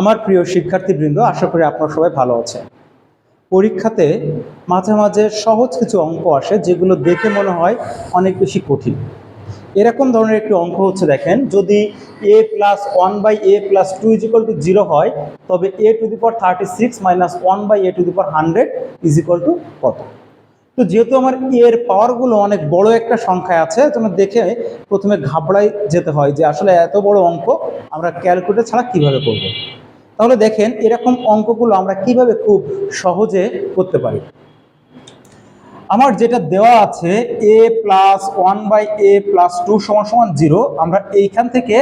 আমার প্রিয় শিক্ষার্থীবৃন্দ, আশা করি আপনারা সবাই ভালো আছেন। পরীক্ষাতে মাঝে মাঝে সহজ কিছু অঙ্ক আসে যেগুলো দেখে মনে হয় অনেক বেশি কঠিন। এরকম ধরনের একটি অঙ্ক হচ্ছে, দেখেন, যদি a + 1/a+2 = 0 হয়, তবে a⁻36 - 1/a⁻100 = কত? তো যেহেতু আমার এর পাওয়ারগুলো অনেক বড় একটা সংখ্যায় আছে, তোমরা দেখে প্রথমে ঘাবড়াই যেতে হয় যে আসলে এত বড় অঙ্ক আমরা ক্যালকুলেটর ছাড়া কিভাবে করব। তাহলে দেখেন, এরকম অঙ্কগুলো আমরা কিভাবে খুব সহজে করতে পারি। আমার যেটা দেওয়া আছে a + 1/a+2 = 0, আমরা এইখান থেকে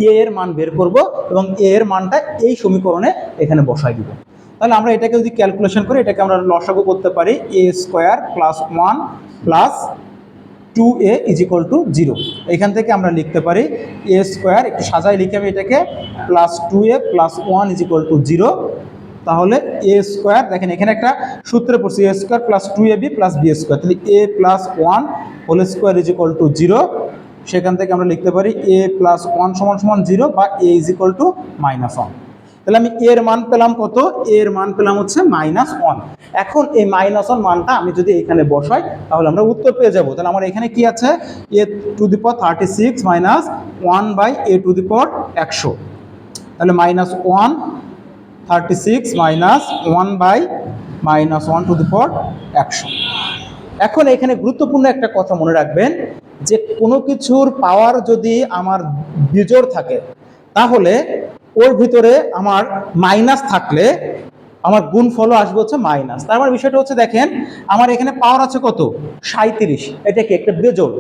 a এর মান বের করব এবং a এর মানটা এই সমীকরণে এখানে বসাই দিব। তাহলে আমরা এটাকে যদি ক্যালকুলেশন করি, এটাকে আমরা লসাগু করতে পারি। a² + 1 + 2a = 0। এখান থেকে আমরা লিখতে পারি a², একটু সাজায় লিখে আমি এটাকে, +2a + 1 = 0। তাহলে a², দেখেন এখানে একটা সূত্রে পড়ছি, a² + 2ab + b², তাহলে a + 1 2 = 0। সেখান থেকে আমরা লিখতে পারি a + 1 = 0 বা a -1। তাহলে আমি এর মান পেলাম কত? এর মান পেলাম হচ্ছে -1। এখন এই -1 মানটা আমি যদি এখানে বসাই, তাহলে আমরা উত্তর পেয়ে যাব। তাহলে আমার এখানে কি আছে? a⁻36 - 1/a⁻100। তাহলে -136 - 1/-100। এখন এখানে গুরুত্বপূর্ণ একটা কথা মনে রাখবেন, যে কোনো কিছুর পাওয়ার যদি আমার বিজোড় থাকে, তাহলে ওর ভিতরে আমার মাইনাস থাকলে আমার গুণফলও আসবে হচ্ছে মাইনাস। তার মানে বিষয়টা হচ্ছে, দেখেন আমার এখানে পাওয়ার আছে কত? 37। এটা কি একটা বেজোড়?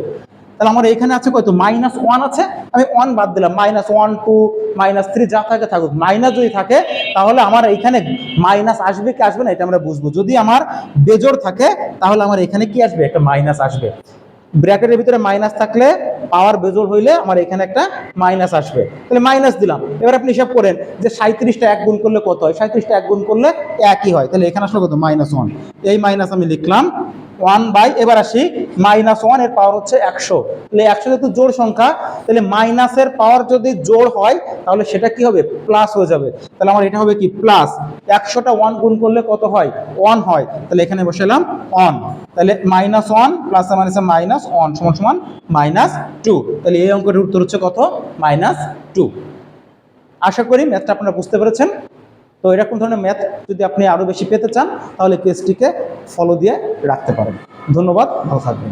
তাহলে আমার এখানে আছে কত? -1 আছে। আমি 1 বাদ দিলাম, -1 2 -3 যা থাকে থাকুক। মাইনাস যদি থাকে, তাহলে আমার এখানে মাইনাস আসবে কি আসবে না এটা আমরা বুঝবো। যদি আমার বেজোড় থাকে, তাহলে আমার এখানে কি আসবে? একটা মাইনাস আসবে। ব্র্যাকেটের ভিতরে মাইনাস থাকলে, পাওয়ার বেজোড় হইলে আমার এখানে একটা মাইনাস আসবে। তাহলে মাইনাস দিলাম। এবার আপনি হিসাব করেন যে 37টা 1 গুণ করলে কত হয়? 37টা 1 গুণ করলে 1ই হয়। তাহলে এখানে আসলে কত? -1। এই মাইনাস আমি লিখলাম 1/, এবার আসি, -1 এর পাওয়ার হচ্ছে 100। তাহলে 100 যেহেতু জোড় সংখ্যা, তাহলে মাইনাসের পাওয়ার যদি জোড় হয়, তাহলে সেটা কি হবে? প্লাস হয়ে যাবে। তাহলে আমার এটা হবে কি? প্লাস। 100টা 1 গুণ করলে কত হয়? 1 হয়। তাহলে এখানে বসালাম 1। তাহলে -1 প্লাস -1 = -2। তাহলে এই অঙ্কের উত্তর হচ্ছে কত? -2। আশা করি ম্যাথটা আপনারা বুঝতে পেরেছেন। তো এরকম ধরনের ম্যাথ যদি আপনি আরো বেশি পেতে চান, তাহলে পেজটিকে ফলো দিয়ে রাখতে পারেন। ধন্যবাদ, ভালো থাকবেন।